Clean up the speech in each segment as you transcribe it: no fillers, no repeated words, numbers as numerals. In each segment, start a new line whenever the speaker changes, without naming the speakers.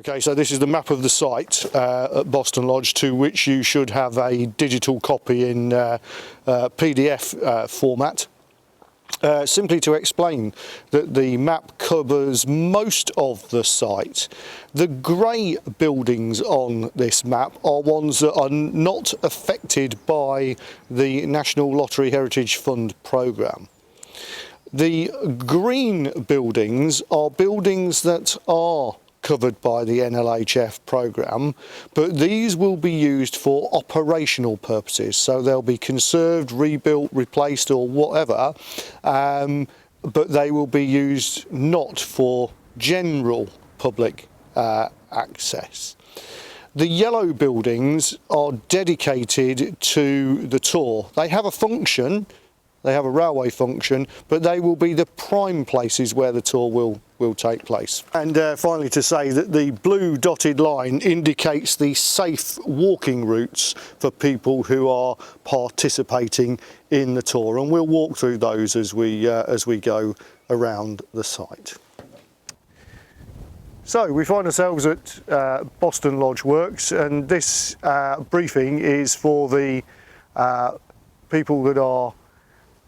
Okay, so this is the map of the site at Boston Lodge, to which you should have a digital copy in PDF format. Simply to explain that the map covers most of the site. The grey buildings on this map are ones that are not affected by the National Lottery Heritage Fund programme. The green buildings are buildings that are covered by the NLHF programme, but these will be used for operational purposes, so they'll be conserved, rebuilt, replaced or whatever, but they will be used not for general public access. The yellow buildings are dedicated to the tour. They have a function, they have a railway function, but they will be the prime places where the tour will take place. And finally, to say that the blue dotted line indicates the safe walking routes for people who are participating in the tour, and we'll walk through those as we go around the site. So we find ourselves at Boston Lodge Works, and this briefing is for the people that are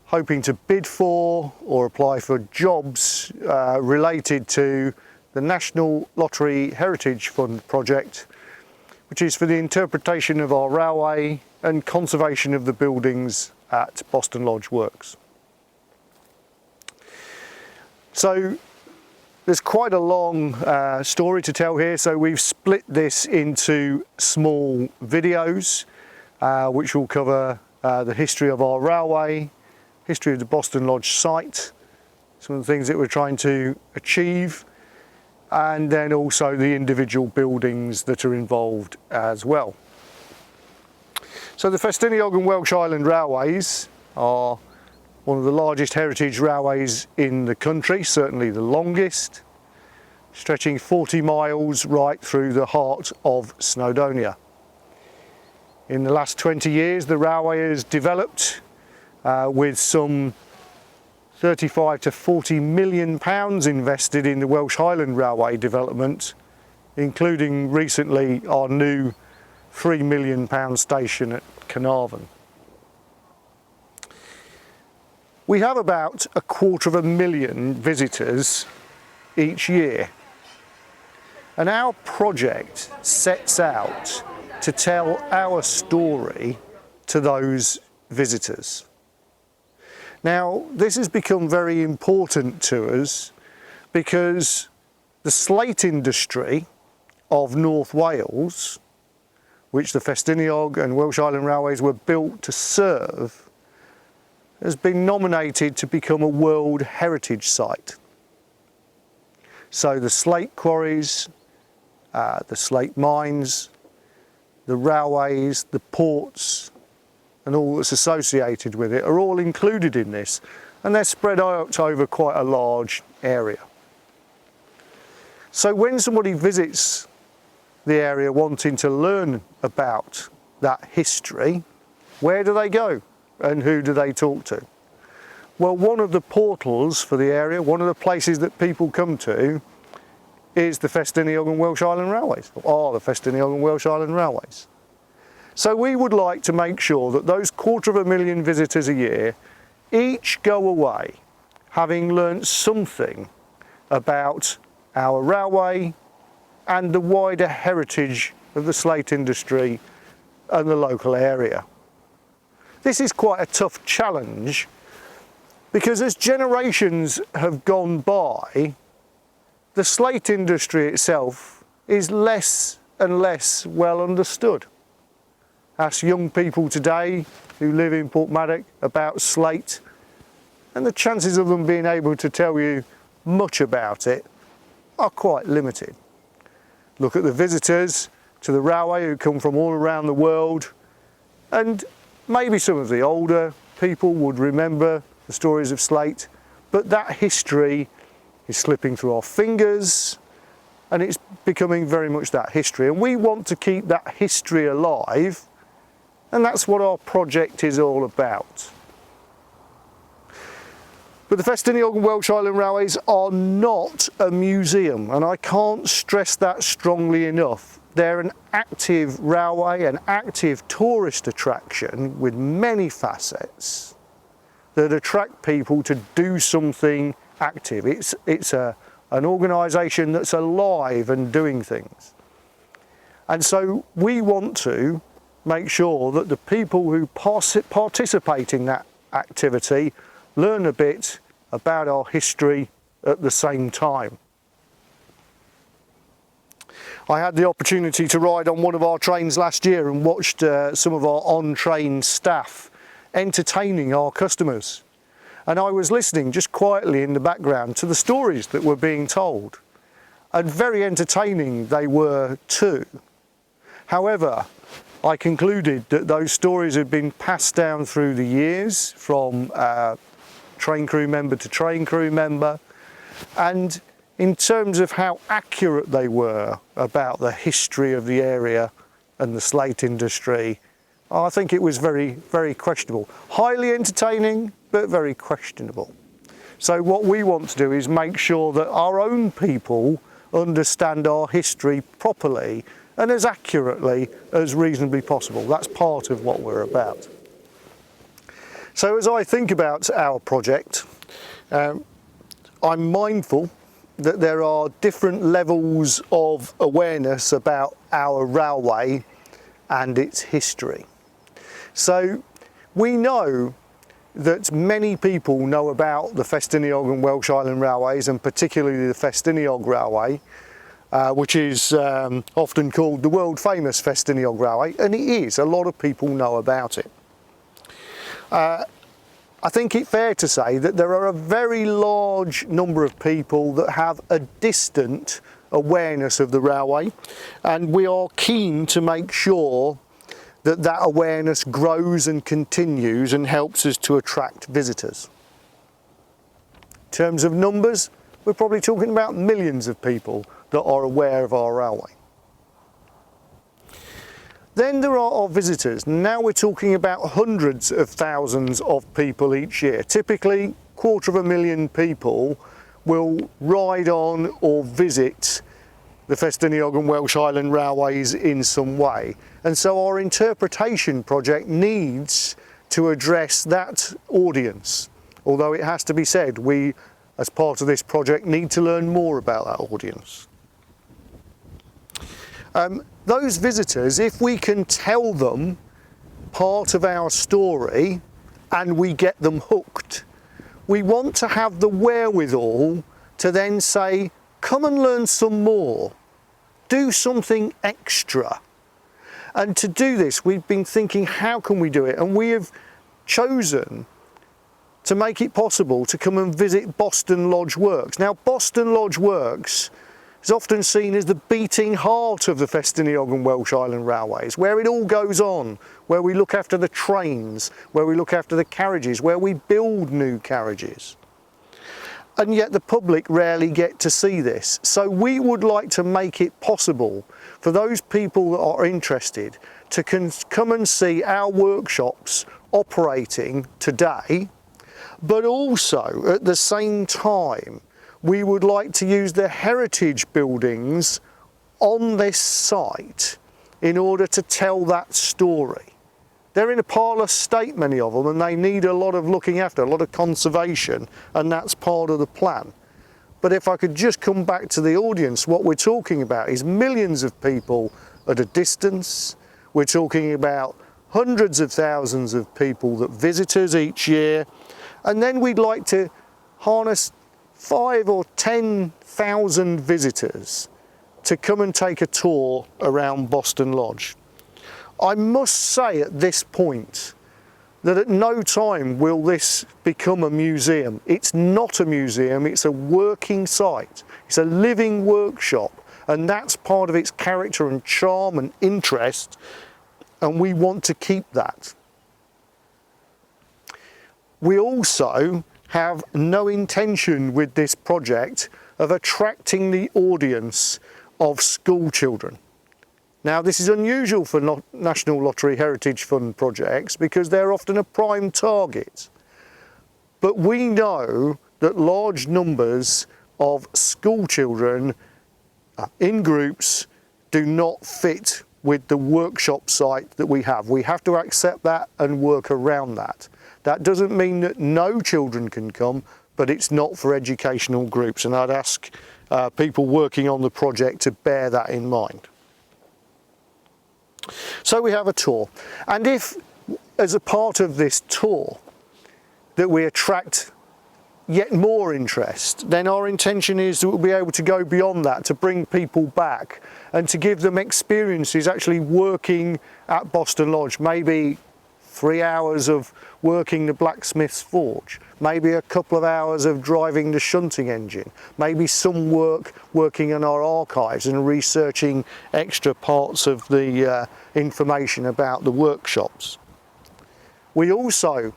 hoping to bid for or apply for jobs related to the National Lottery Heritage Fund project, which is for the interpretation of our railway and conservation of the buildings at Boston Lodge Works. So there's quite a long story to tell here, so we've split this into small videos which will cover the history of our railway, history of the Boston Lodge site, some of the things that we're trying to achieve, and then also the individual buildings that are involved as well. So the Festiniog and Welsh Island Railways are one of the largest heritage railways in the country, certainly the longest, stretching 40 miles right through the heart of Snowdonia. In the last 20 years, the railway has developed with some 35 to 40 million pounds invested in the Welsh Highland Railway development, including recently our new £3 million station at Carnarvon. We have about 250,000 visitors each year, and our project sets out to tell our story to those visitors. Now, this has become very important to us because the slate industry of North Wales, which the Festiniog and Welsh Island Railways were built to serve, has been nominated to become a World Heritage Site. So the slate quarries, the slate mines, the railways, the ports, and all that's associated with it are all included in this, and they're spread out over quite a large area. So when somebody visits the area wanting to learn about that history, where do they go and who do they talk to? Well, one of the portals for the area, one of the places that people come to, is the Festiniog and Welsh Island Railways, or are the Festiniog and Welsh Island Railways. So we would like to make sure that those 250,000 visitors a year each go away having learnt something about our railway and the wider heritage of the slate industry and the local area. This is quite a tough challenge because as generations have gone by, the slate industry itself is less and less well understood. Ask young people today who live in Portmaddock about slate, and the chances of them being able to tell you much about it are quite limited. Look at the visitors to the railway who come from all around the world, and maybe some of the older people would remember the stories of slate, but that history is slipping through our fingers, and it's becoming very much that history, and we want to keep that history alive. And that's what our project is all about. But the Festiniog and Welsh Island Railways are not a museum, and I can't stress that strongly enough. They're an active railway, an active tourist attraction with many facets that attract people to do something active. It's an organisation that's alive and doing things. And so we want to make sure that the people who participate in that activity learn a bit about our history at the same time. I had the opportunity to ride on one of our trains last year and watched some of our on-train staff entertaining our customers. And I was listening just quietly in the background to the stories that were being told. And very entertaining they were too. However, I concluded that those stories had been passed down through the years from train crew member to train crew member, and in terms of how accurate they were about the history of the area and the slate industry, I think it was very, very questionable. Highly entertaining, but very questionable. So what we want to do is make sure that our own people understand our history properly and as accurately as reasonably possible. That's part of what we're about. So as I think about our project, I'm mindful that there are different levels of awareness about our railway and its history. So we know that many people know about the Festiniog and Welsh Island Railways, and particularly the Festiniog Railway, which is often called the world famous Festiniog Railway, and it is. A lot of people know about it. I think it's fair to say that there are a very large number of people that have a distant awareness of the railway, and we are keen to make sure that that awareness grows and continues and helps us to attract visitors. In terms of numbers, we're probably talking about millions of people that are aware of our railway. Then there are our visitors. Now we're talking about hundreds of thousands of people each year. Typically, 250,000 people will ride on or visit the Festiniog and Welsh Island Railways in some way. And so our interpretation project needs to address that audience. Although it has to be said, we, as part of this project, need to learn more about that audience. Those visitors, if we can tell them part of our story and we get them hooked, we want to have the wherewithal to then say, come and learn some more, do something extra. And to do this, we've been thinking, how can we do it? And we have chosen to make it possible to come and visit Boston Lodge Works. Now, Boston Lodge Works is often seen as the beating heart of the Festiniog and Welsh Island Railways, where it all goes on, where we look after the trains, where we look after the carriages, where we build new carriages. And yet the public rarely get to see this. So we would like to make it possible for those people that are interested to come and see our workshops operating today, but also at the same time we would like to use the heritage buildings on this site in order to tell that story. They're in a parlous state, many of them, and they need a lot of looking after, a lot of conservation, and that's part of the plan. But if I could just come back to the audience, what we're talking about is millions of people at a distance. We're talking about hundreds of thousands of people that visit us each year, and then we'd like to harness 5,000 or 10,000 visitors to come and take a tour around Boston Lodge. I must say at this point that at no time will this become a museum. It's not a museum, it's a working site. It's a living workshop, and that's part of its character and charm and interest, and we want to keep that. We also have no intention with this project of attracting the audience of school children. Now, this is unusual for National Lottery Heritage Fund projects because they're often a prime target. But we know that large numbers of school children in groups do not fit with the workshop site that we have. We have to accept that and work around that. That doesn't mean that no children can come, but it's not for educational groups, and I'd ask people working on the project to bear that in mind. So we have a tour, and if as a part of this tour that we attract yet more interest, then our intention is that we'll be able to go beyond that, to bring people back and to give them experiences actually working at Boston Lodge. Maybe 3 hours of working the Blacksmiths forge, maybe a couple of hours of driving the shunting engine, maybe some work working in our archives and researching extra parts of the information about the workshops. We also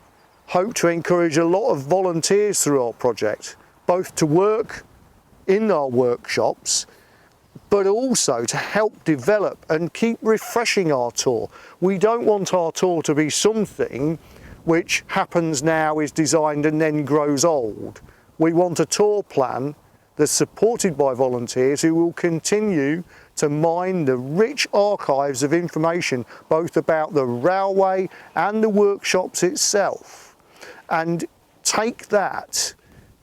hope to encourage a lot of volunteers through our project, both to work in our workshops, but also to help develop and keep refreshing our tour. We don't want our tour to be something which happens now, is designed and then grows old. We want a tour plan that's supported by volunteers who will continue to mine the rich archives of information, both about the railway and the workshops itself, and take that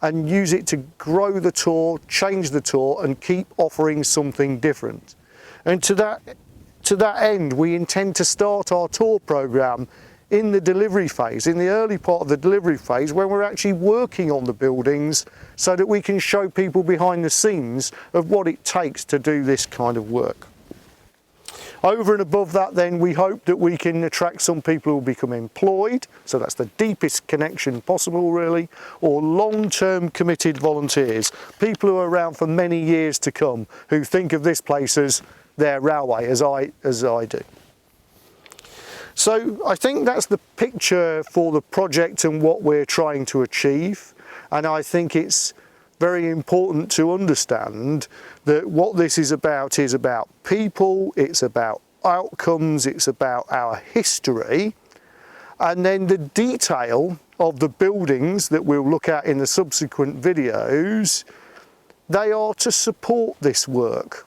and use it to grow the tour, change the tour, and keep offering something different. And to that end, we intend to start our tour programme in the delivery phase, in the early part of the delivery phase, when we're actually working on the buildings, so that we can show people behind the scenes of what it takes to do this kind of work. Over and above that, then, we hope that we can attract some people who will become employed, so that's the deepest connection possible really, or long-term committed volunteers, people who are around for many years to come, who think of this place as their railway, as I do. So I think that's the picture for the project and what we're trying to achieve, and I think it's very important to understand that what this is about people, it's about outcomes, it's about our history, and then the detail of the buildings that we'll look at in the subsequent videos, they are to support this work,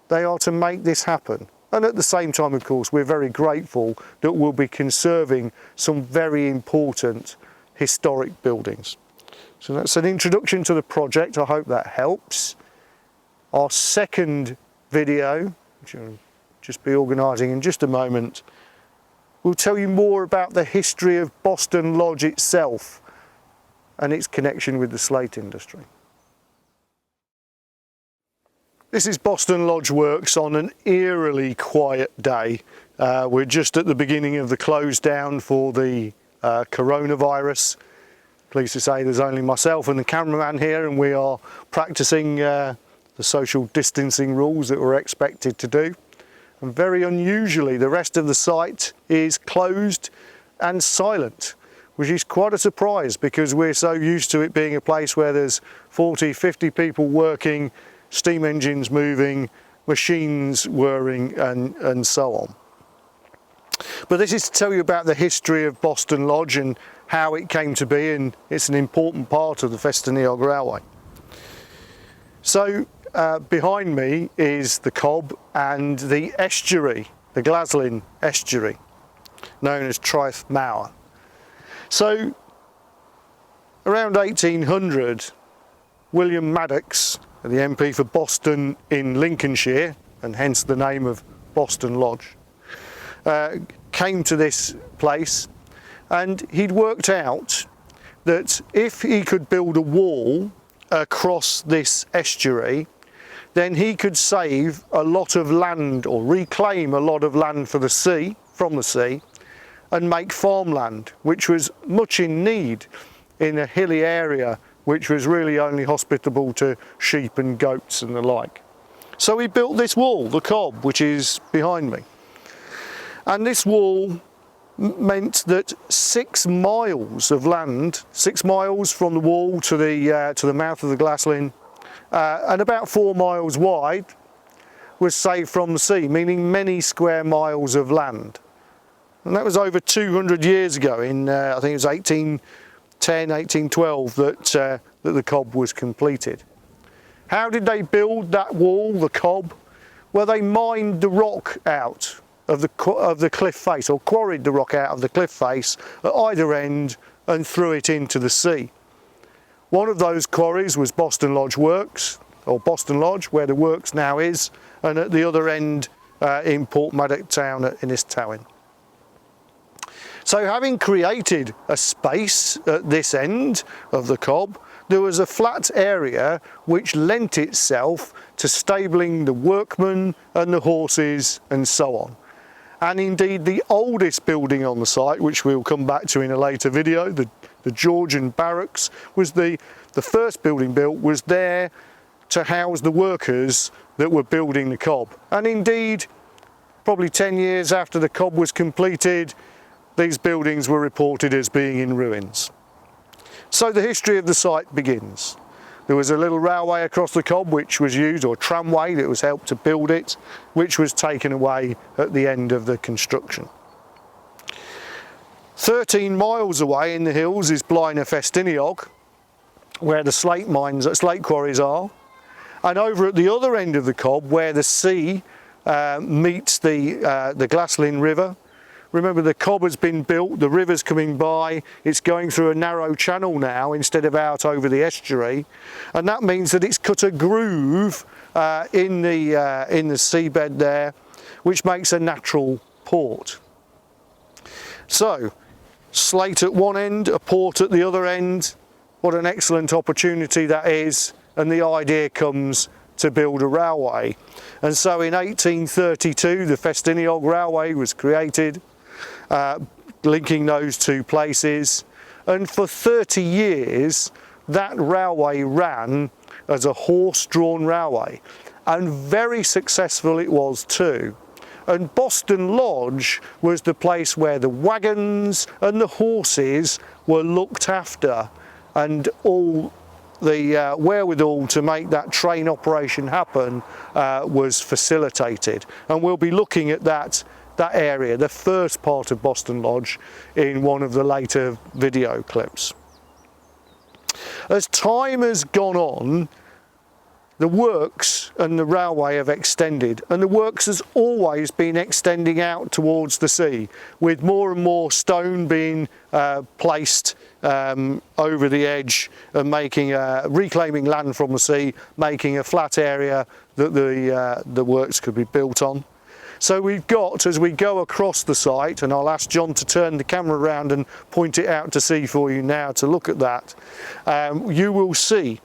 they are to make this happen. And at the same time, of course, we're very grateful that we'll be conserving some very important historic buildings. So that's an introduction to the project. I hope that helps. Our second video, which I'll just be organising in just a moment, will tell you more about the history of Boston Lodge itself and its connection with the slate industry. This is Boston Lodge Works on an eerily quiet day. We're just at the beginning of the close down for the coronavirus. Pleased to say there's only myself and the cameraman here, and we are practicing the social distancing rules that we're expected to do. And very unusually, the rest of the site is closed and silent, which is quite a surprise because we're so used to it being a place where there's 40, 50 people working, steam engines moving, machines whirring, and so on. But this is to tell you about the history of Boston Lodge and how it came to be, and it's an important part of the Festiniog Railway. So behind me is the Cobb and the estuary, the Glaslyn estuary, known as Traeth Mawr. So around 1800, William Maddox, the MP for Boston in Lincolnshire, and hence the name of Boston Lodge, came to this place, and he'd worked out that if he could build a wall across this estuary, then he could save a lot of land, or reclaim a lot of land for the sea, from the sea, and make farmland, which was much in need in a hilly area which was really only hospitable to sheep and goats and the like. So he built this wall, the Cobb, which is behind me. And this wall meant that 6 miles of land, 6 miles from the wall to the mouth of the Glaslyn, and about 4 miles wide, was saved from the sea, meaning many square miles of land. And that was over 200 years ago, in I think it was 1812 that the cob was completed. How did they build that wall, the cob? Well, they mined the rock out of the cliff face, or quarried the rock out of the cliff face at either end and threw it into the sea. One of those quarries was Boston Lodge Works, or Boston Lodge, where the works now is, and at the other end in Portmaddock Town at Innistowen. So having created a space at this end of the cob, there was a flat area which lent itself to stabling the workmen and the horses and so on. And indeed the oldest building on the site, which we'll come back to in a later video, the Georgian Barracks, was the first building built, was there to house the workers that were building the cob. And indeed, probably 10 years after the cob was completed, these buildings were reported as being in ruins. So the history of the site begins. There was a little railway across the cob which was used, or tramway that was helped to build it, which was taken away at the end of the construction. 13 miles away in the hills is Blaenau Festiniog, where the slate quarries are, and over at the other end of the cob, where the sea meets the Glaslyn River. Remember, the cob has been built, the river's coming by, it's going through a narrow channel now instead of out over the estuary, and that means that it's cut a groove in the seabed there, which makes a natural port. So, slate at one end, a port at the other end. What an excellent opportunity that is, and the idea comes to build a railway. And so in 1832 the Festiniog Railway was created, linking those two places, and for 30 years that railway ran as a horse-drawn railway, and very successful it was too. And Boston Lodge was the place where the wagons and the horses were looked after, and all the wherewithal to make that train operation happen was facilitated. And we'll be looking at that area, the first part of Boston Lodge, in one of the later video clips. As time has gone on, the works and the railway have extended, and the works has always been extending out towards the sea, with more and more stone being placed over the edge and making reclaiming land from the sea, making a flat area that the works could be built on. So we've got, as we go across the site, and I'll ask John to turn the camera around and point it out to sea for you now to look at that, you will see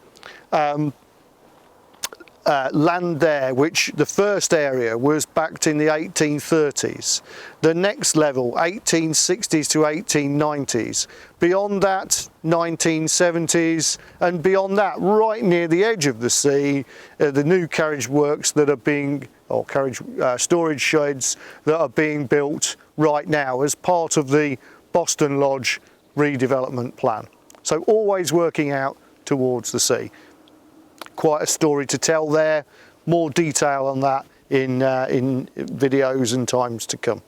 land there, which the first area was backed in the 1830s. The next level, 1860s to 1890s. Beyond that, 1970s, and beyond that, right near the edge of the sea, the new carriage works that are being, or carriage storage sheds that are being built right now as part of the Boston Lodge redevelopment plan. So always working out towards the sea. Quite a story to tell there, more detail on that in videos and times to come.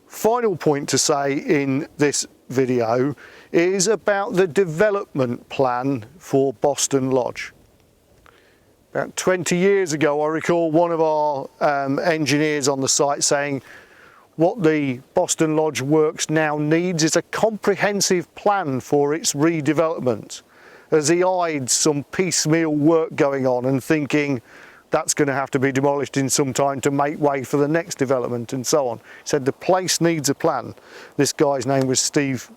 Final point to say in this video is about the development plan for Boston Lodge. About 20 years ago, I recall one of our engineers on the site saying what the Boston Lodge Works now needs is a comprehensive plan for its redevelopment, as he eyed some piecemeal work going on and thinking that's going to have to be demolished in some time to make way for the next development and so on. He said the place needs a plan. This guy's name was Steve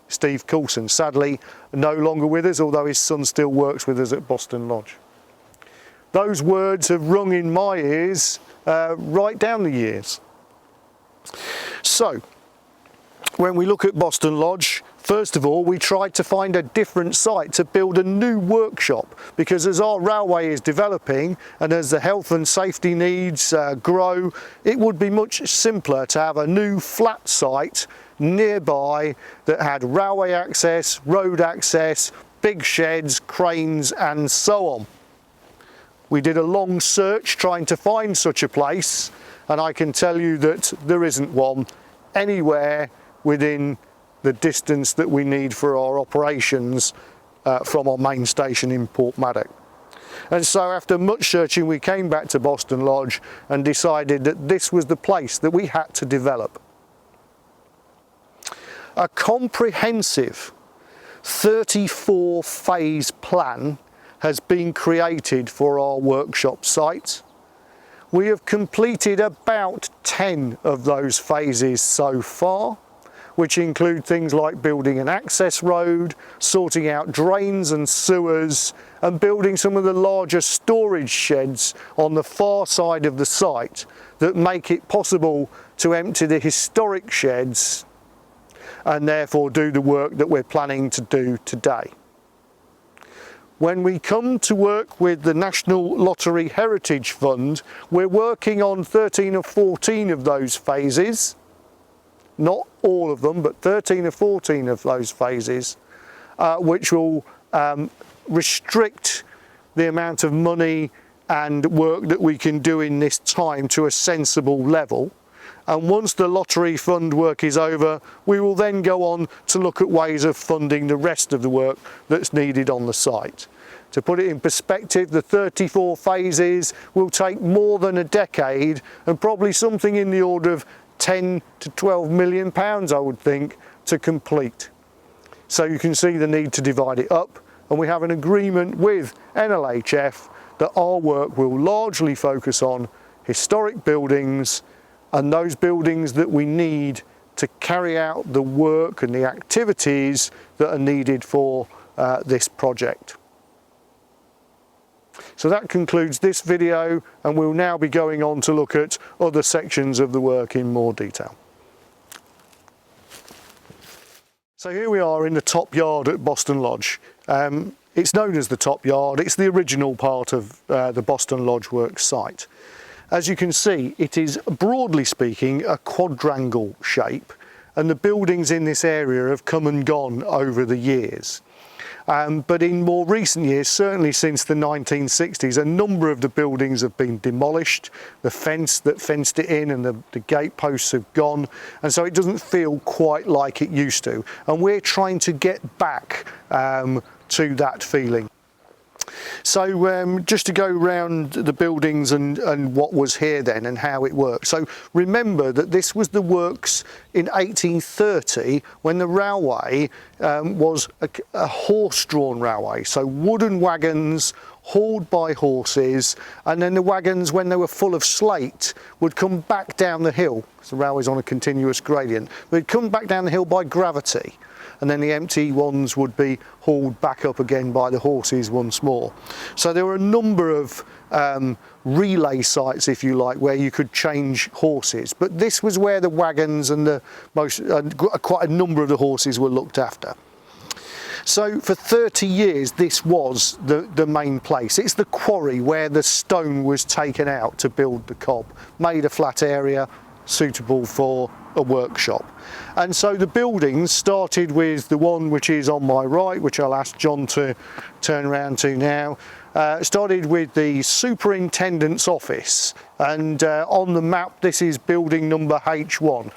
Coulson, sadly no longer with us, although his son still works with us at Boston Lodge. Those words have rung in my ears right down the years. So, when we look at Boston Lodge, first of all, we tried to find a different site to build a new workshop, because as our railway is developing and as the health and safety needs grow, it would be much simpler to have a new flat site nearby that had railway access, road access, big sheds, cranes and so on. We did a long search trying to find such a place, and I can tell you that there isn't one anywhere within the distance that we need for our operations from our main station in Portmaddock. And so after much searching, we came back to Boston Lodge and decided that this was the place that we had to develop. A comprehensive 34 phase plan has been created for our workshop site. We have completed about 10 of those phases so far, which include things like building an access road, sorting out drains and sewers, and building some of the larger storage sheds on the far side of the site that make it possible to empty the historic sheds and therefore do the work that we're planning to do today. When we come to work with the National Lottery Heritage Fund, we're working on 13 or 14 of those phases. Not all of them, but 13 or 14 of those phases, which will restrict the amount of money and work that we can do in this time to a sensible level. And once the lottery fund work is over, we will then go on to look at ways of funding the rest of the work that's needed on the site. To put it in perspective, the 34 phases will take more than a decade and probably something in the order of 10 to 12 million pounds, I would think, to complete. So you can see the need to divide it up, and we have an agreement with NLHF that our work will largely focus on historic buildings and those buildings that we need to carry out the work and the activities that are needed for this project. So that concludes this video, and we'll now be going on to look at other sections of the work in more detail. So here we are in the top yard at Boston Lodge. It's known as the top yard. It's the original part of the Boston Lodge Works site. As you can see, it is, broadly speaking, a quadrangle shape, and the buildings in this area have come and gone over the years. But in more recent years, certainly since the 1960s, a number of the buildings have been demolished. The fence that fenced it in and the gate posts have gone, and so it doesn't feel quite like it used to. And we're trying to get back to that feeling. So just to go around the buildings and what was here then and how it worked. So remember that this was the works in 1830 when the railway was a horse-drawn railway. So wooden wagons hauled by horses, and then the wagons, when they were full of slate, would come back down the hill. So the railway's on a continuous gradient. They'd come back down the hill by gravity, and then the empty ones would be hauled back up again by the horses once more. So there were a number of relay sites, if you like, where you could change horses, but this was where the wagons and quite a number of the horses were looked after. So for 30 years this was the main place. It's the quarry where the stone was taken out to build the cob, made a flat area suitable for a workshop. And so the buildings started with the one which is on my right, which I'll ask John to turn around to now. Started with the superintendent's office, and on the map this is building number H1.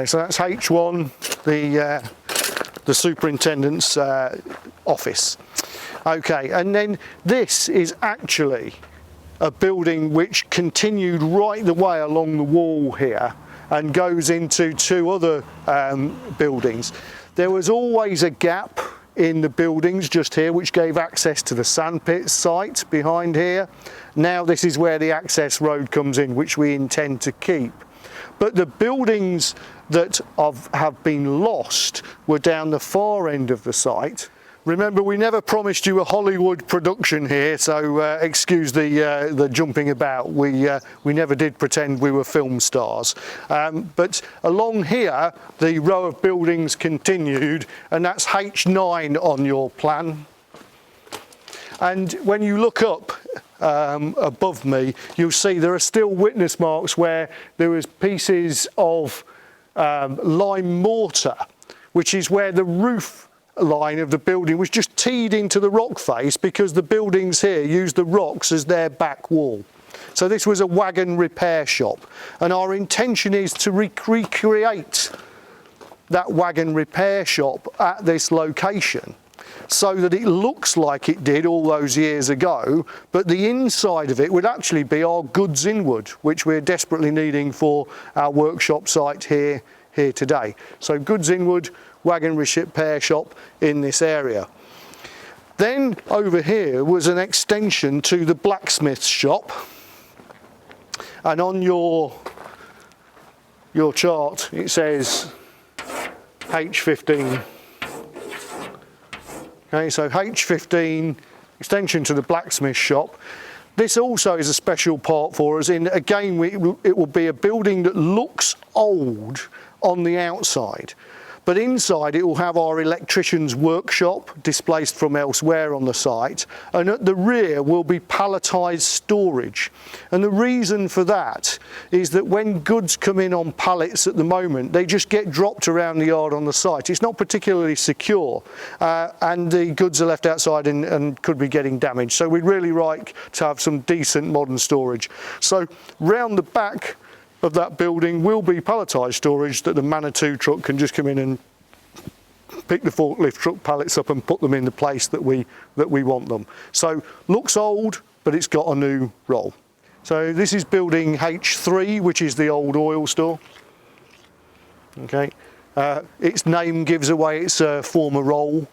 So that's H1, the superintendent's office. Okay, and then this is actually a building which continued right the way along the wall here and goes into two other buildings. There was always a gap in the buildings just here which gave access to the sandpit site behind here. Now this is where the access road comes in, which we intend to keep. But the buildings that have been lost were down the far end of the site. Remember, we never promised you a Hollywood production here, so excuse the jumping about. We never did pretend we were film stars. But along here, the row of buildings continued, and that's H9 on your plan. And when you look up above me, you'll see there are still witness marks where there was pieces of lime mortar, which is where the roof line of the building was just teed into the rock face because the buildings here use the rocks as their back wall. So this was a wagon repair shop, and our intention is to recreate that wagon repair shop at this location so that it looks like it did all those years ago, but the inside of it would actually be our goods inward, which we're desperately needing for our workshop site here today. So goods inward, wagon repair shop in this area. Then over here was an extension to the blacksmiths shop, and on your chart it says H15. Okay, so H15 extension to the blacksmith shop. This also is a special part for us. Again, it will be a building that looks old on the outside, but inside it will have our electrician's workshop displaced from elsewhere on the site, and at the rear will be palletised storage. And the reason for that is that when goods come in on pallets at the moment, they just get dropped around the yard on the site. It's not particularly secure, and the goods are left outside and could be getting damaged. So we'd really like to have some decent modern storage. So round the back of that building will be palletised storage that the Manitou truck can just come in and pick the forklift truck pallets up and put them in the place that we want them. So looks old, but it's got a new role. So this is building H3, which is the old oil store. Okay. Its name gives away its former role.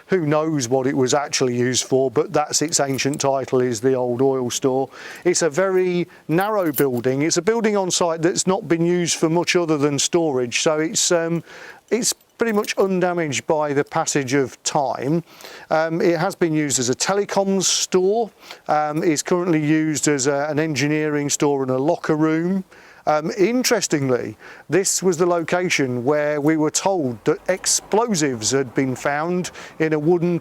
Who knows what it was actually used for, but that's its ancient title, is the old oil store. It's a very narrow building. It's a building on site that's not been used for much other than storage, so it's pretty much undamaged by the passage of time. It has been used as a telecoms store. It's currently used as an engineering store and a locker room. Interestingly, this was the location where we were told that explosives had been found in a wooden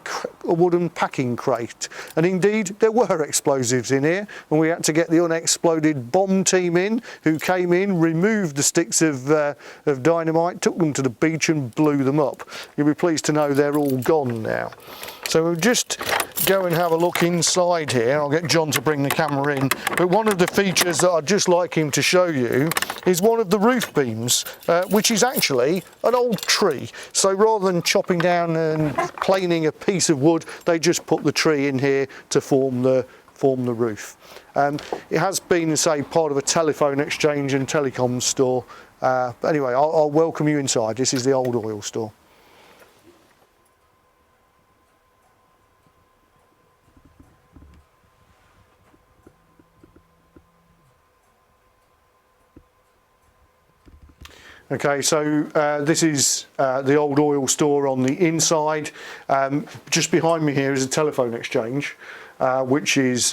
packing crate, and indeed there were explosives in here, and we had to get the unexploded bomb team in, who came in, removed the sticks of dynamite, took them to the beach and blew them up. You'll be pleased to know they're all gone now. So we'll just go and have a look inside here. I'll get John to bring the camera in. But one of the features that I'd just like him to show you is one of the roof beams, which is actually an old tree. So rather than chopping down and planing a piece of wood, they just put the tree in here to form the roof. It has been, say, part of a telephone exchange and telecom store. But anyway, I'll welcome you inside. This is the old oil store. Okay, so this is the old oil store on the inside. Just behind me here is a telephone exchange, which is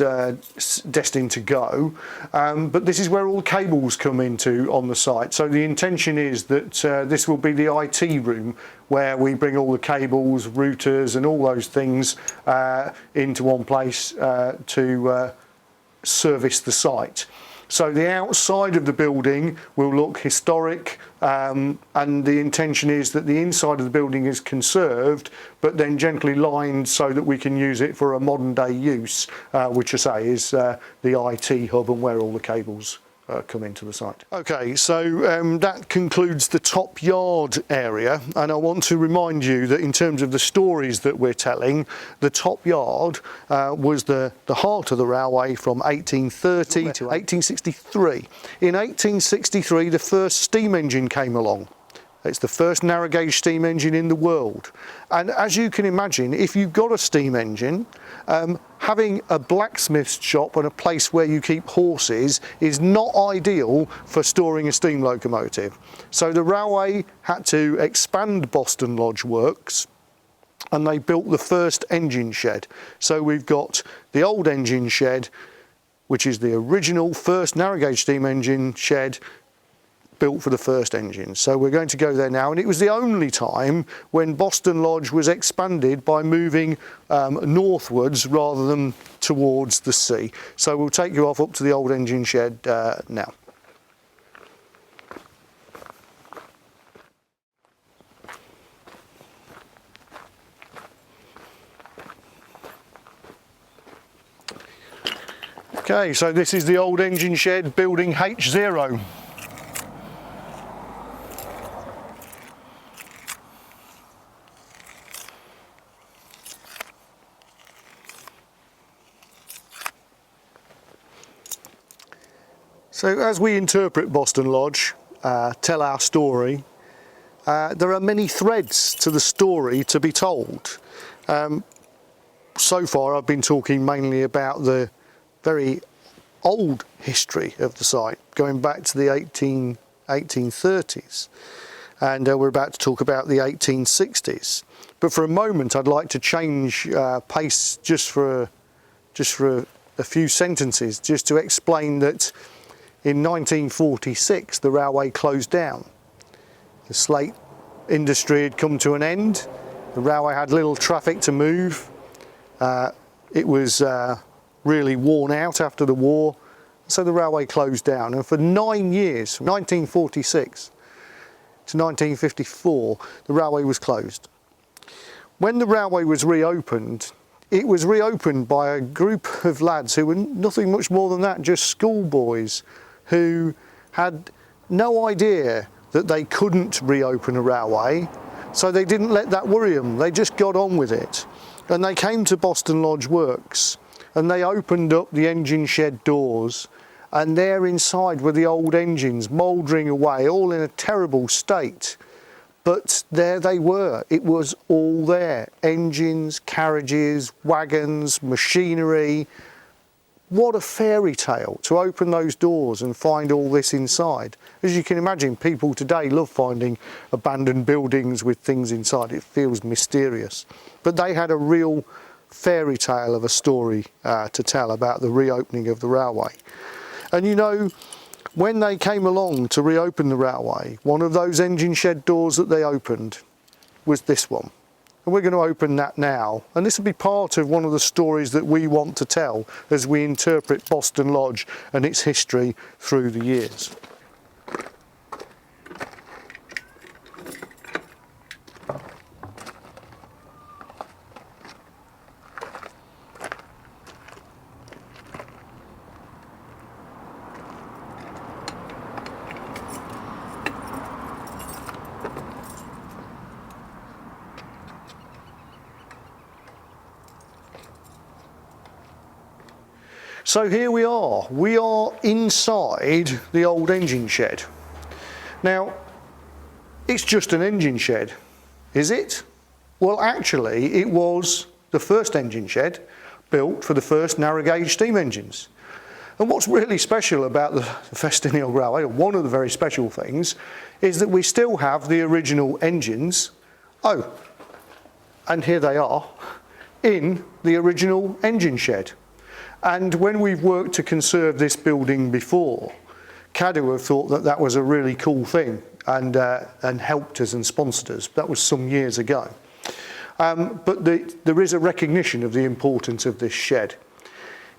destined to go. But this is where all the cables come into on the site. So the intention is that this will be the IT room, where we bring all the cables, routers and all those things into one place to service the site. So the outside of the building will look historic, and the intention is that the inside of the building is conserved, but then gently lined so that we can use it for a modern day use, which I say is the IT hub and where all the cables come into the site. Okay, so that concludes the top yard area, and I want to remind you that in terms of the stories that we're telling, the top yard was the heart of the railway from 1830 to 1863. In 1863 the first steam engine came along. It's the first narrow gauge steam engine in the world, and as you can imagine, if you've got a steam engine, having a blacksmith's shop and a place where you keep horses is not ideal for storing a steam locomotive. So the railway had to expand Boston Lodge Works, and they built the first engine shed. So we've got the old engine shed, which is the original first narrow gauge steam engine shed built for the first engine. So we're going to go there now, and it was the only time when Boston Lodge was expanded by moving northwards rather than towards the sea. So we'll take you off up to the old engine shed now. Okay, so this is the old engine shed, building H0. So as we interpret Boston Lodge, tell our story, there are many threads to the story to be told. So far I've been talking mainly about the very old history of the site, going back to the 1830s, and we're about to talk about the 1860s. But for a moment I'd like to change pace just for a few sentences, just to explain that in 1946 the railway closed down. The slate industry had come to an end, the railway had little traffic to move, it was really worn out after the war, so the railway closed down, and for 9 years, from 1946 to 1954, the railway was closed. When the railway was reopened, it was reopened by a group of lads who were nothing much more than that, just schoolboys who had no idea that they couldn't reopen a railway, so they didn't let that worry them. They just got on with it. And they came to Boston Lodge Works and they opened up the engine shed doors, and there inside were the old engines mouldering away, all in a terrible state. But there they were, it was all there. Engines, carriages, wagons, machinery. What a fairy tale to open those doors and find all this inside. As you can imagine, people today love finding abandoned buildings with things inside. It feels mysterious. But they had a real fairy tale of a story to tell about the reopening of the railway. And you know, when they came along to reopen the railway, one of those engine shed doors that they opened was this one. And we're going to open that now, and this will be part of one of the stories that we want to tell as we interpret Boston Lodge and its history through the years. So here we are inside the old engine shed. Now, it's just an engine shed, is it? Well, actually, it was the first engine shed built for the first narrow gauge steam engines. And what's really special about the Festiniog Railway, or one of the very special things, is that we still have the original engines. Oh, and here they are, in the original engine shed. And when we've worked to conserve this building before, Cadw have thought that that was a really cool thing and helped us and sponsored us. That was some years ago. But there is a recognition of the importance of this shed.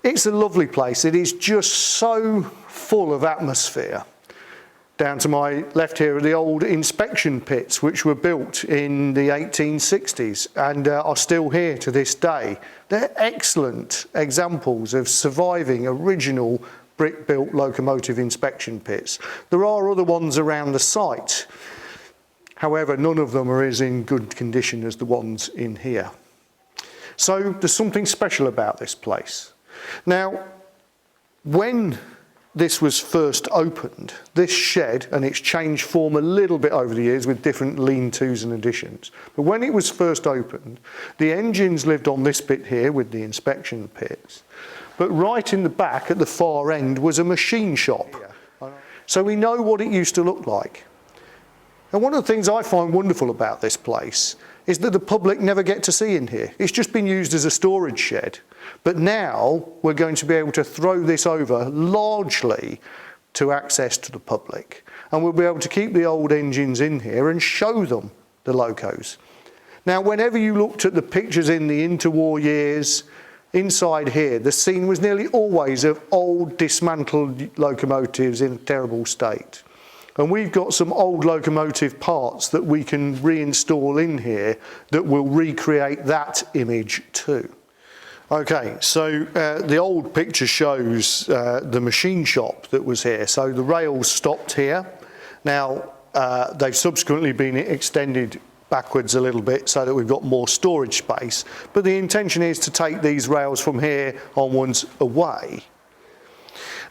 It's a lovely place. It is just so full of atmosphere. Down to my left here are the old inspection pits, which were built in the 1860s and are still here to this day. They're excellent examples of surviving original brick-built locomotive inspection pits. There are other ones around the site. However, none of them are as in good condition as the ones in here. So there's something special about this place. Now, when this was first opened, this shed, and it's changed form a little bit over the years with different lean-tos and additions, but when it was first opened, the engines lived on this bit here with the inspection pits, but right in the back at the far end was a machine shop. So we know what it used to look like. And one of the things I find wonderful about this place is that the public never get to see in here. It's just been used as a storage shed. But now we're going to be able to throw this over largely to access to the public. And we'll be able to keep the old engines in here and show them the locos. Now, whenever you looked at the pictures in the interwar years, inside here, the scene was nearly always of old dismantled locomotives in a terrible state. And we've got some old locomotive parts that we can reinstall in here that will recreate that image too. Okay, so the old picture shows the machine shop that was here. So the rails stopped here. Now, they've subsequently been extended backwards a little bit so that we've got more storage space. But the intention is to take these rails from here onwards away.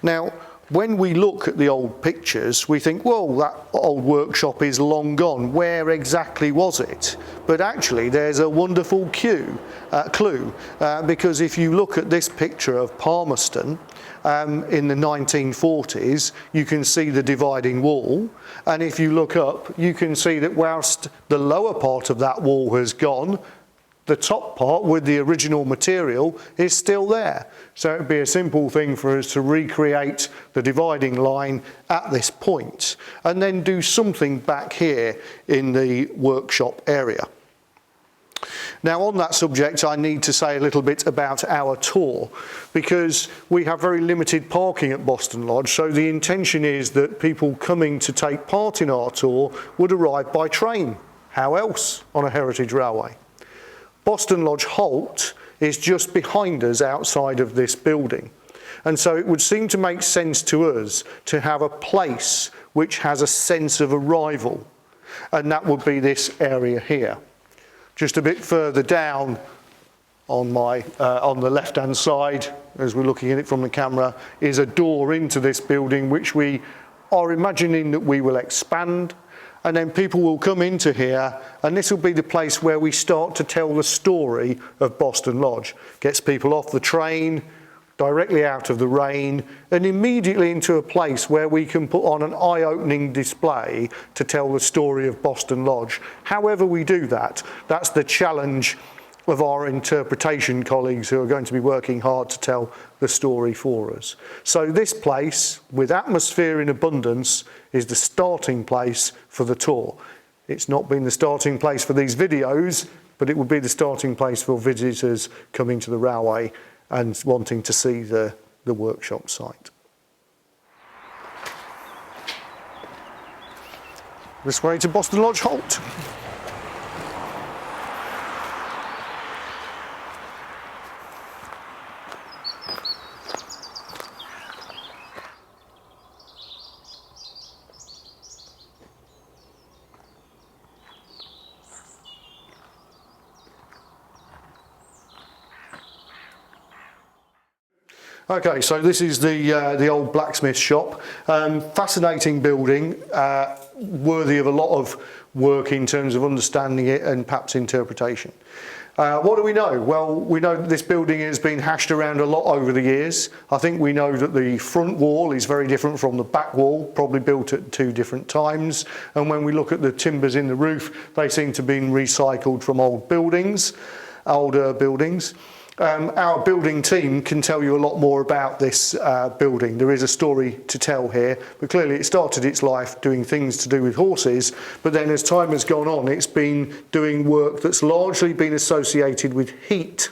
Now, when we look at the old pictures, we think, well, that old workshop is long gone. Where exactly was it? But actually, there's a wonderful clue, because if you look at this picture of Palmerston in the 1940s, you can see the dividing wall. And if you look up, you can see that whilst the lower part of that wall has gone, the top part with the original material is still there. So it would be a simple thing for us to recreate the dividing line at this point and then do something back here in the workshop area. Now, on that subject, I need to say a little bit about our tour, because we have very limited parking at Boston Lodge, so the intention is that people coming to take part in our tour would arrive by train. How else on a heritage railway? Boston Lodge Halt is just behind us outside of this building. And so it would seem to make sense to us to have a place which has a sense of arrival. And that would be this area here. Just a bit further down on the left-hand side, as we're looking at it from the camera, is a door into this building which we are imagining that we will expand. And then people will come into here, and this will be the place where we start to tell the story of Boston Lodge. Gets people off the train, directly out of the rain, and immediately into a place where we can put on an eye-opening display to tell the story of Boston Lodge. However we do that, that's the challenge of our interpretation colleagues who are going to be working hard to tell the story for us. So this place, with atmosphere in abundance, is the starting place for the tour. It's not been the starting place for these videos, but it will be the starting place for visitors coming to the railway and wanting to see the workshop site. This way to Boston Lodge Halt. Okay, so this is the old blacksmith shop. Fascinating building, worthy of a lot of work in terms of understanding it and perhaps interpretation. What do we know? Well, we know that this building has been hashed around a lot over the years. I think we know that the front wall is very different from the back wall, probably built at two different times. And when we look at the timbers in the roof, they seem to have been recycled from older buildings. Our building team can tell you a lot more about this building. There is a story to tell here, but clearly it started its life doing things to do with horses, but then as time has gone on, it's been doing work that's largely been associated with heat.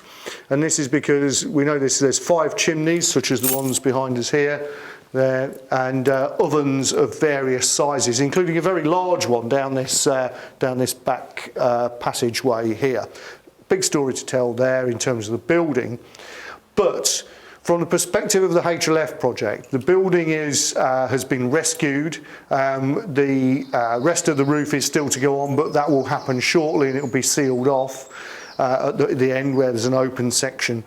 And this is because we know there's 5 chimneys, such as the ones behind us here, there, and ovens of various sizes, including a very large one down this back passageway here. Big story to tell there in terms of the building, but from the perspective of the HLF project, the building has been rescued. The rest of the roof is still to go on, but that will happen shortly, and it will be sealed off at the end where there's an open section.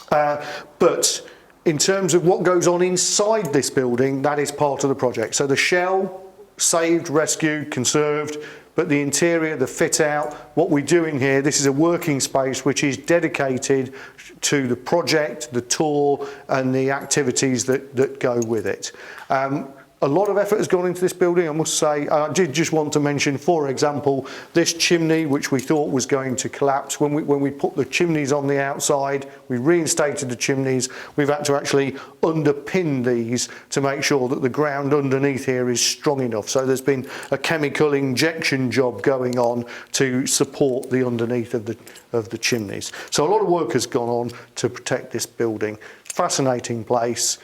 But in terms of what goes on inside this building, that is part of the project. So the shell, saved, rescued, conserved, but the interior, the fit out, what we're doing here, this is a working space which is dedicated to the project, the tour, and the activities that go with it. A lot of effort has gone into this building, I must say. I did just want to mention, for example, this chimney, which we thought was going to collapse. When we put the chimneys on the outside, we reinstated the chimneys. We've had to actually underpin these to make sure that the ground underneath here is strong enough. So there's been a chemical injection job going on to support the underneath of the chimneys. So a lot of work has gone on to protect this building. Fascinating place.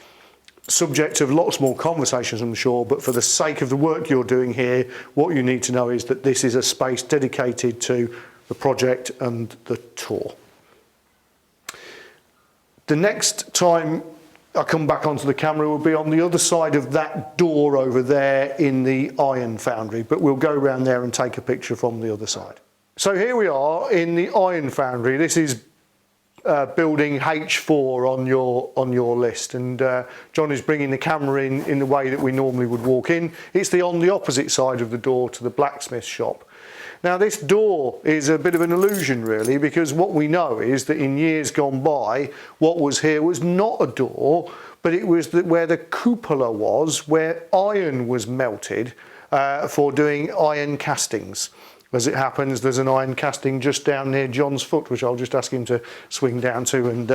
Subject of lots more conversations, I'm sure, but for the sake of the work you're doing here, what you need to know is that this is a space dedicated to the project and the tour. The next time I come back onto the camera will be on the other side of that door over there in the iron foundry, but we'll go around there and take a picture from the other side. So here we are in the iron foundry. This is building H4 on your list, and John is bringing the camera in the way that we normally would walk in. It's on the opposite side of the door to the blacksmith shop. Now this door is a bit of an illusion really, because what we know is that in years gone by, what was here was not a door, but it was where the cupola was, where iron was melted for doing iron castings. As it happens, there's an iron casting just down near John's foot, which I'll just ask him to swing down to and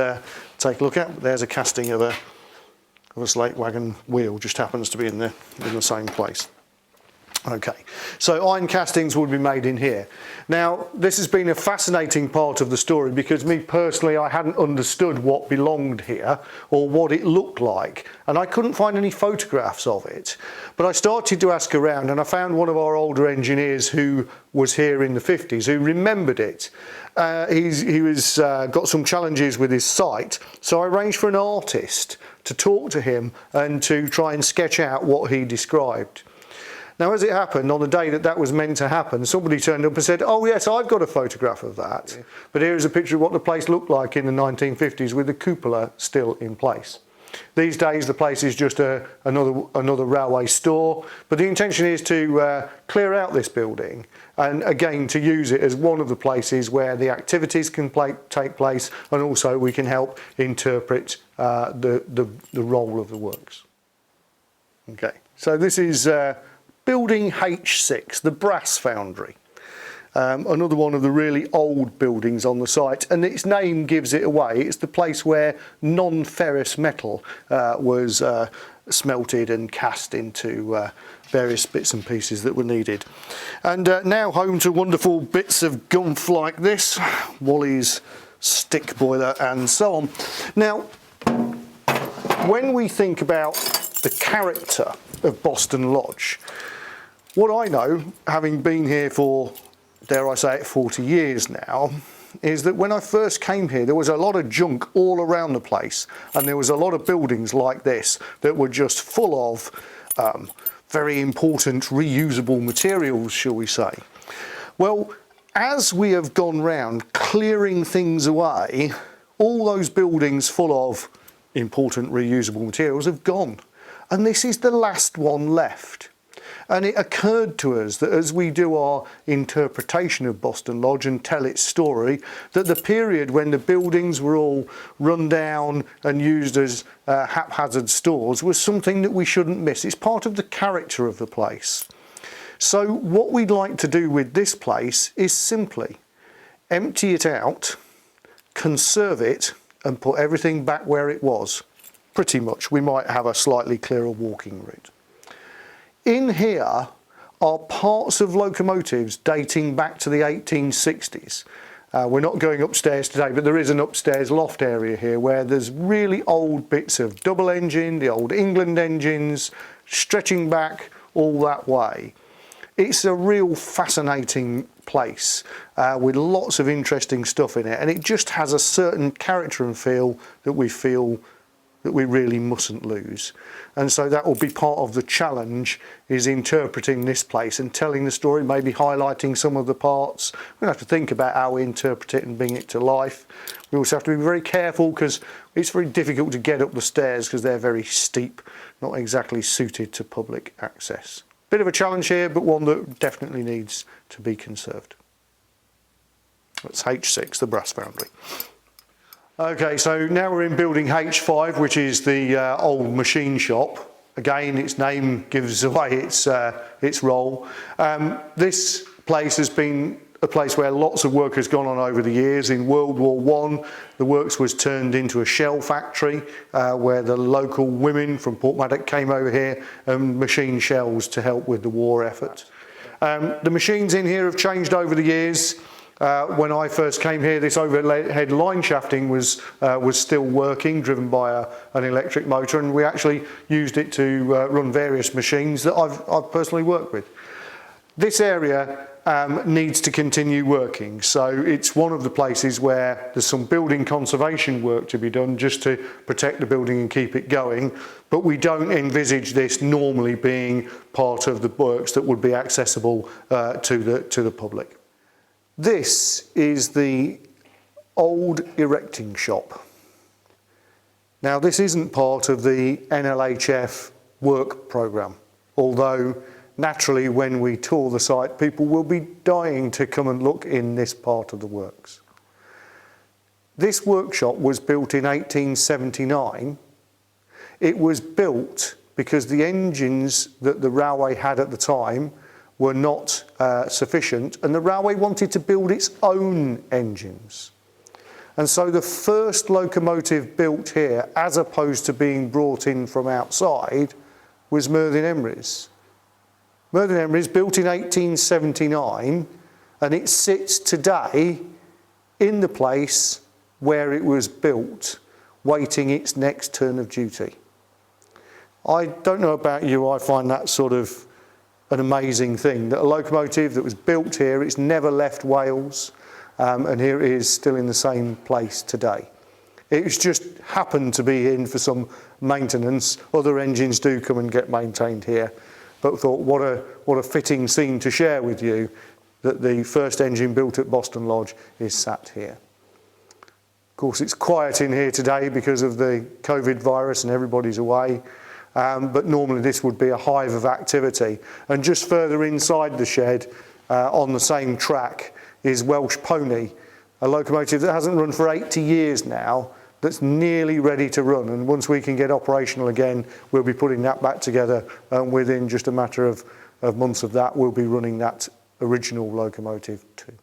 take a look at. There's a casting of a slate wagon wheel, just happens to be in the same place. Okay, so iron castings would be made in here. Now, this has been a fascinating part of the story because me personally, I hadn't understood what belonged here or what it looked like, and I couldn't find any photographs of it. But I started to ask around, and I found one of our older engineers who was here in the 50s who remembered it. He was got some challenges with his sight, so I arranged for an artist to talk to him and to try and sketch out what he described. Now, as it happened, on the day that was meant to happen, somebody turned up and said, oh yes, I've got a photograph of that. Yeah. But here is a picture of what the place looked like in the 1950s with the cupola still in place. These days, the place is just another railway store, but the intention is to clear out this building and again to use it as one of the places where the activities can take place, and also we can help interpret the role of the works. Okay, so this is Building H6, the brass foundry. Another one of the really old buildings on the site, and its name gives it away. It's the place where non-ferrous metal was smelted and cast into various bits and pieces that were needed. And now home to wonderful bits of gumph like this, Wally's stick boiler and so on. Now, when we think about the character of Boston Lodge, what I know, having been here for, dare I say it, 40 years now, is that when I first came here, there was a lot of junk all around the place, and there was a lot of buildings like this that were just full of very important reusable materials, shall we say. Well, as we have gone round clearing things away, all those buildings full of important reusable materials have gone. And this is the last one left. And it occurred to us that as we do our interpretation of Boston Lodge and tell its story, that the period when the buildings were all run down and used as haphazard stores was something that we shouldn't miss. It's part of the character of the place. So what we'd like to do with this place is simply empty it out, conserve it, and put everything back where it was. Pretty much. We might have a slightly clearer walking route. In here are parts of locomotives dating back to the 1860s. We're not going upstairs today, but there is an upstairs loft area here where there's really old bits of double engine, the old England engines, stretching back all that way. It's a real fascinating place with lots of interesting stuff in it, and it just has a certain character and feel that we really mustn't lose. And so that will be part of the challenge, is interpreting this place and telling the story, maybe highlighting some of the parts. We'll have to think about how we interpret it and bring it to life. We also have to be very careful because it's very difficult to get up the stairs because they're very steep, not exactly suited to public access. Bit of a challenge here, but one that definitely needs to be conserved. That's H6, the brass foundry. Okay, so now we're in building H5, which is the old machine shop. Again, its name gives away its role. This place has been a place where lots of work has gone on over the years. In World War I, the works was turned into a shell factory where the local women from Portmaddock came over here and machined shells to help with the war effort. The machines in here have changed over the years. When I first came here, this overhead line shafting was still working, driven by an electric motor, and we actually used it to run various machines that I've personally worked with. This area needs to continue working. So it's one of the places where there's some building conservation work to be done just to protect the building and keep it going. But we don't envisage this normally being part of the works that would be accessible to the public. This is the old erecting shop. Now, this isn't part of the NLHF work programme, although naturally when we tour the site, people will be dying to come and look in this part of the works. This workshop was built in 1879. It was built because the engines that the railway had at the time were not sufficient, and the railway wanted to build its own engines. And so the first locomotive built here, as opposed to being brought in from outside, was Merthin Emery's. Merthin Emery's built in 1879, and it sits today in the place where it was built, waiting its next turn of duty. I don't know about you, I find that sort of an amazing thing, that a locomotive that was built here, it's never left Wales, and here it is still in the same place today. It's just happened to be in for some maintenance. Other engines do come and get maintained here, but thought what a fitting scene to share with you, that the first engine built at Boston Lodge is sat here. Of course, it's quiet in here today because of the COVID virus and everybody's away. But normally this would be a hive of activity. And just further inside the shed, on the same track, is Welsh Pony, a locomotive that hasn't run for 80 years now, that's nearly ready to run. And once we can get operational again, we'll be putting that back together, and within just a matter of months of that, we'll be running that original locomotive too.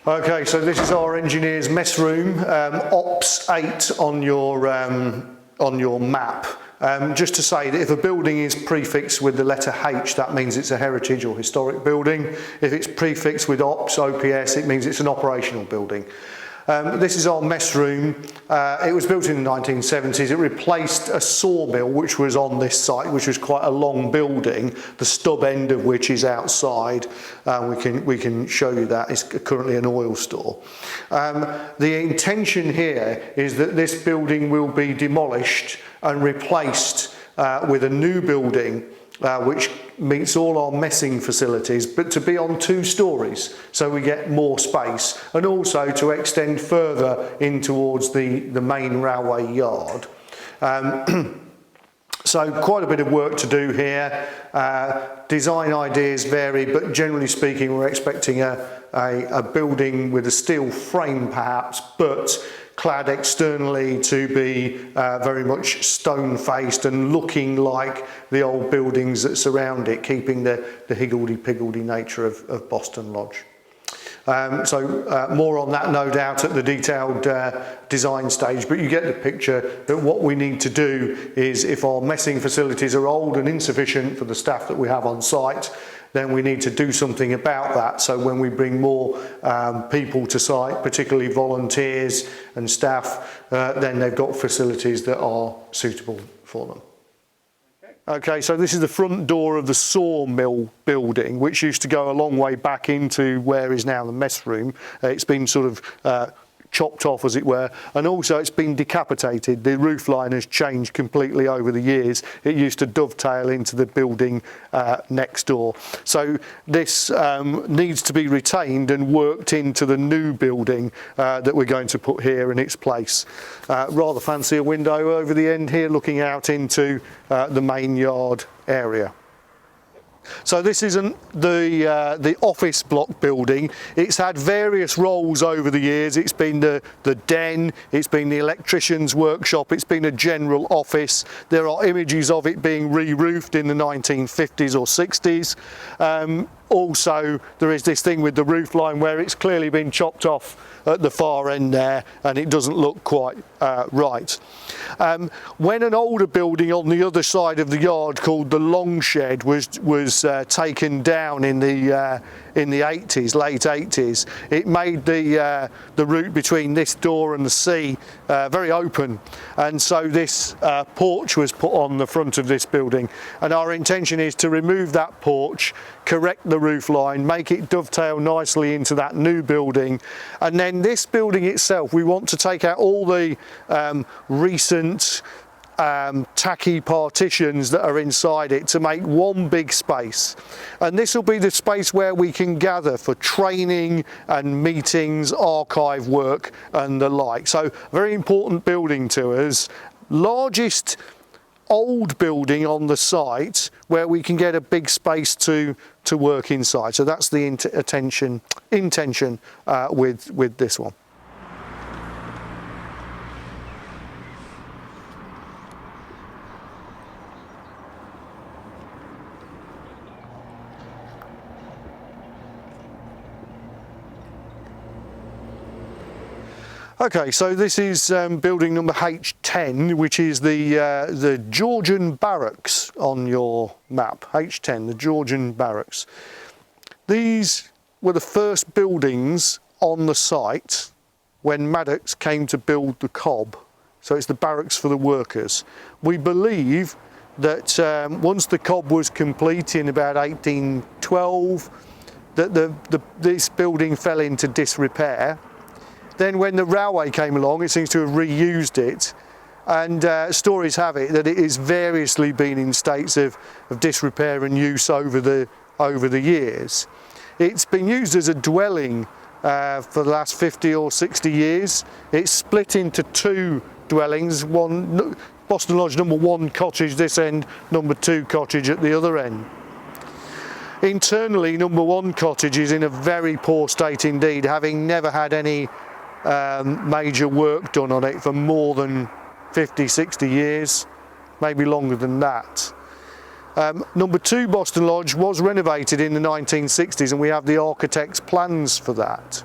Okay, so this is our engineer's mess room, Ops 8 on your map. Just to say that if a building is prefixed with the letter H, that means it's a heritage or historic building. If it's prefixed with Ops, OPS, it means it's an operational building. This is our mess room. It was built in the 1970s. It replaced a sawmill which was on this site, which was quite a long building, the stub end of which is outside. We can show you that. It's currently an oil store. The intention here is that this building will be demolished and replaced with a new building which meets all our messing facilities, but to be on 2 stories, so we get more space, and also to extend further in towards the main railway yard. So quite a bit of work to do here. Design ideas vary, but generally speaking, we're expecting a building with a steel frame perhaps, but clad externally to be very much stone-faced and looking like the old buildings that surround it, keeping the higgledy-piggledy nature of Boston Lodge. More on that, no doubt, at the detailed design stage, but you get the picture that what we need to do is, if our messing facilities are old and insufficient for the staff that we have on site, then we need to do something about that. So when we bring more people to site, particularly volunteers and staff, then they've got facilities that are suitable for them. Okay, so this is the front door of the sawmill building, which used to go a long way back into where is now the mess room. It's been sort of chopped off, as it were, and also it's been decapitated. The roof line has changed completely over the years. It used to dovetail into the building next door. So this needs to be retained and worked into the new building that we're going to put here in its place. Rather fancy a window over the end here looking out into the main yard area. So this isn't the office block building. It's had various roles over the years. It's been the den, it's been the electrician's workshop, it's been a general office. There are images of it being re-roofed in the 1950s or 60s. Also, there is this thing with the roof line where it's clearly been chopped off at the far end there, and it doesn't look quite right. When an older building on the other side of the yard called the Long Shed was taken down in the 80s, late 80s, it made the route between this door and the sea very open, and so this porch was put on the front of this building, and our intention is to remove that porch, correct the roof line, make it dovetail nicely into that new building, and then this building itself, we want to take out all the recent tacky partitions that are inside it to make one big space, and this will be the space where we can gather for training and meetings, archive work and the like. So very important building to us, largest old building on the site where we can get a big space to work inside. So that's the intention with this one. Okay, so this is building number H10, which is the Georgian barracks on your map. H10, the Georgian barracks. These were the first buildings on the site when Maddox came to build the cob. So it's the barracks for the workers. We believe that once the cob was complete in about 1812, that this building fell into disrepair. Then when the railway came along, it seems to have reused it, and stories have it that it has variously been in states of disrepair and use over the years. It's been used as a dwelling for the last 50 or 60 years. It's split into two dwellings, one Boston Lodge number 1 cottage this end, number 2 cottage at the other end. Internally, number 1 cottage is in a very poor state indeed, having never had any major work done on it for more than 50, 60 years, maybe longer than that. Number 2 Boston Lodge was renovated in the 1960s, and we have the architect's plans for that.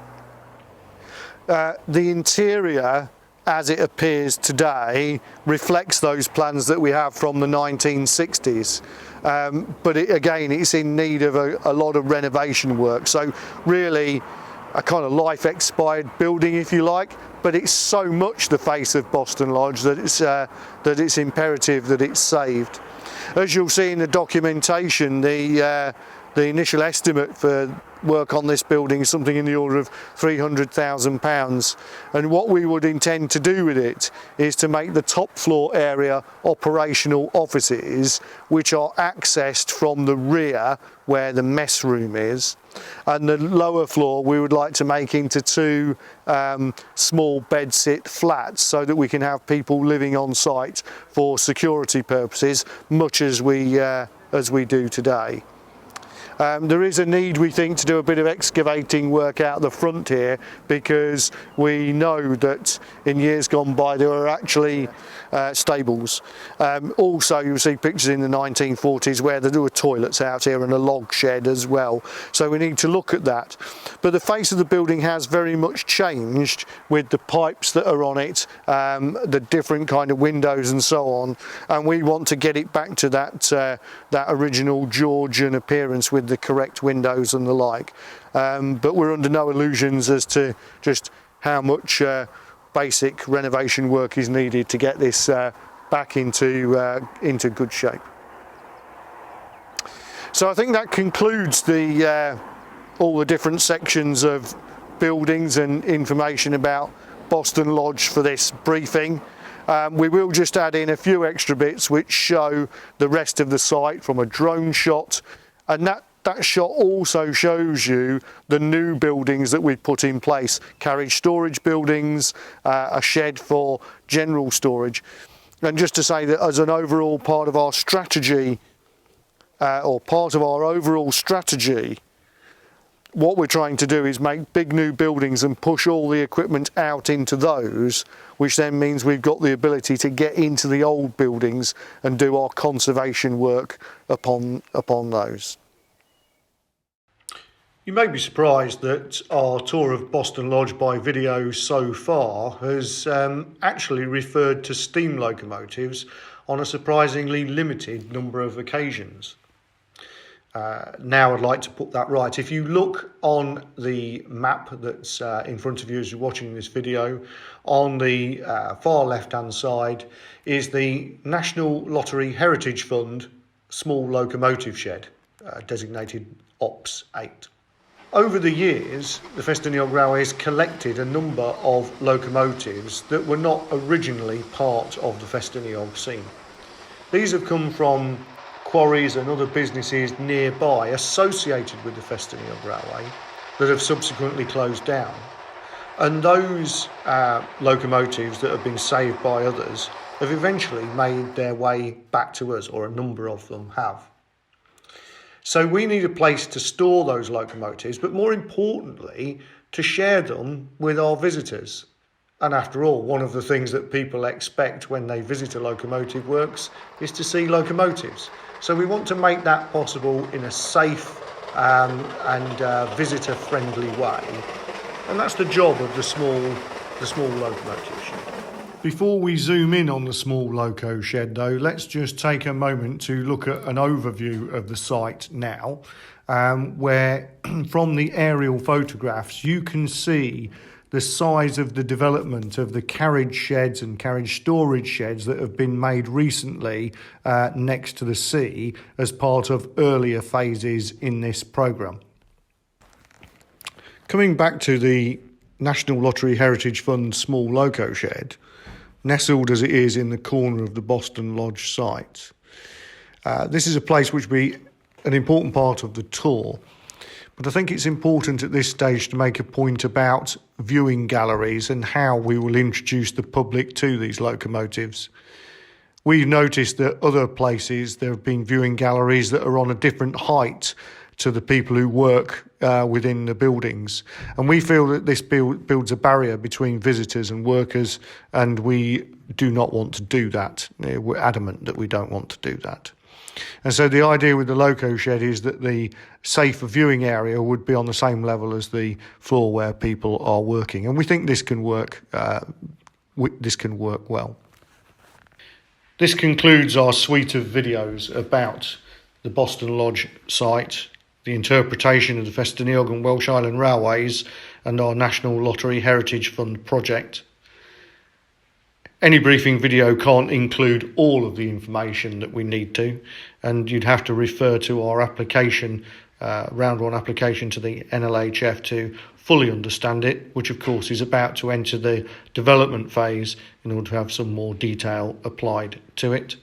The interior, as it appears today, reflects those plans that we have from the 1960s. But again, it's in need of a lot of renovation work. So really, a kind of life expired building, if you like, but it's so much the face of Boston Lodge that it's imperative that it's saved. As you'll see in the documentation, the initial estimate for work on this building is something in the order of £300,000, and what we would intend to do with it is to make the top floor area operational offices, which are accessed from the rear where the mess room is, and the lower floor we would like to make into 2 small bedsit flats so that we can have people living on site for security purposes, much as we do today. There is a need, we think, to do a bit of excavating work out the front here, because we know that in years gone by there were actually stables. Also, you'll see pictures in the 1940s where there were toilets out here and a log shed as well. So we need to look at that. But the face of the building has very much changed with the pipes that are on it, the different kind of windows and so on. And we want to get it back to that original Georgian appearance with the correct windows and the like, but we're under no illusions as to just how much basic renovation work is needed to get this back into good shape. So I think that concludes all the different sections of buildings and information about Boston Lodge for this briefing. We will just add in a few extra bits which show the rest of the site from a drone shot, and that shot also shows you the new buildings that we've put in place, carriage storage buildings, a shed for general storage. And just to say that as an overall part of our strategy, what we're trying to do is make big new buildings and push all the equipment out into those, which then means we've got the ability to get into the old buildings and do our conservation work upon those. You may be surprised that our tour of Boston Lodge by video so far has actually referred to steam locomotives on a surprisingly limited number of occasions. Now I'd like to put that right. If you look on the map that's in front of you as you're watching this video, on the far left-hand side is the National Lottery Heritage Fund small locomotive shed, designated Ops 8. Over the years, the Festiniog Railway has collected a number of locomotives that were not originally part of the Festiniog scene. These have come from quarries and other businesses nearby associated with the Festiniog Railway that have subsequently closed down. And those locomotives that have been saved by others have eventually made their way back to us, or a number of them have. So we need a place to store those locomotives, but more importantly, to share them with our visitors. And after all, one of the things that people expect when they visit a locomotive works is to see locomotives. So we want to make that possible in a safe and visitor-friendly way. And that's the job of the small locomotive shed. Before we zoom in on the small loco shed though, let's just take a moment to look at an overview of the site now, where from the aerial photographs you can see the size of the development of the carriage sheds and carriage storage sheds that have been made recently next to the sea as part of earlier phases in this programme. Coming back to the National Lottery Heritage Fund small loco shed, nestled as it is in the corner of the Boston Lodge site. This is a place which will be an important part of the tour, but I think it's important at this stage to make a point about viewing galleries and how we will introduce the public to these locomotives. We've noticed that other places there have been viewing galleries that are on a different height to the people who work within the buildings. And we feel that this builds a barrier between visitors and workers, and we do not want to do that. We're adamant that we don't want to do that. And so the idea with the loco shed is that the safe viewing area would be on the same level as the floor where people are working. And we think this can work well. This concludes our suite of videos about the Boston Lodge site, the interpretation of the Festiniog and Welsh Island Railways, and our National Lottery Heritage Fund project. Any briefing video can't include all of the information that we need to, and you'd have to refer to our application, round one application to the NLHF to fully understand it, which of course is about to enter the development phase in order to have some more detail applied to it.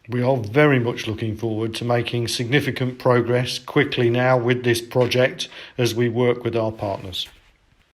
We are very much looking forward to making significant progress quickly now with this project as we work with our partners.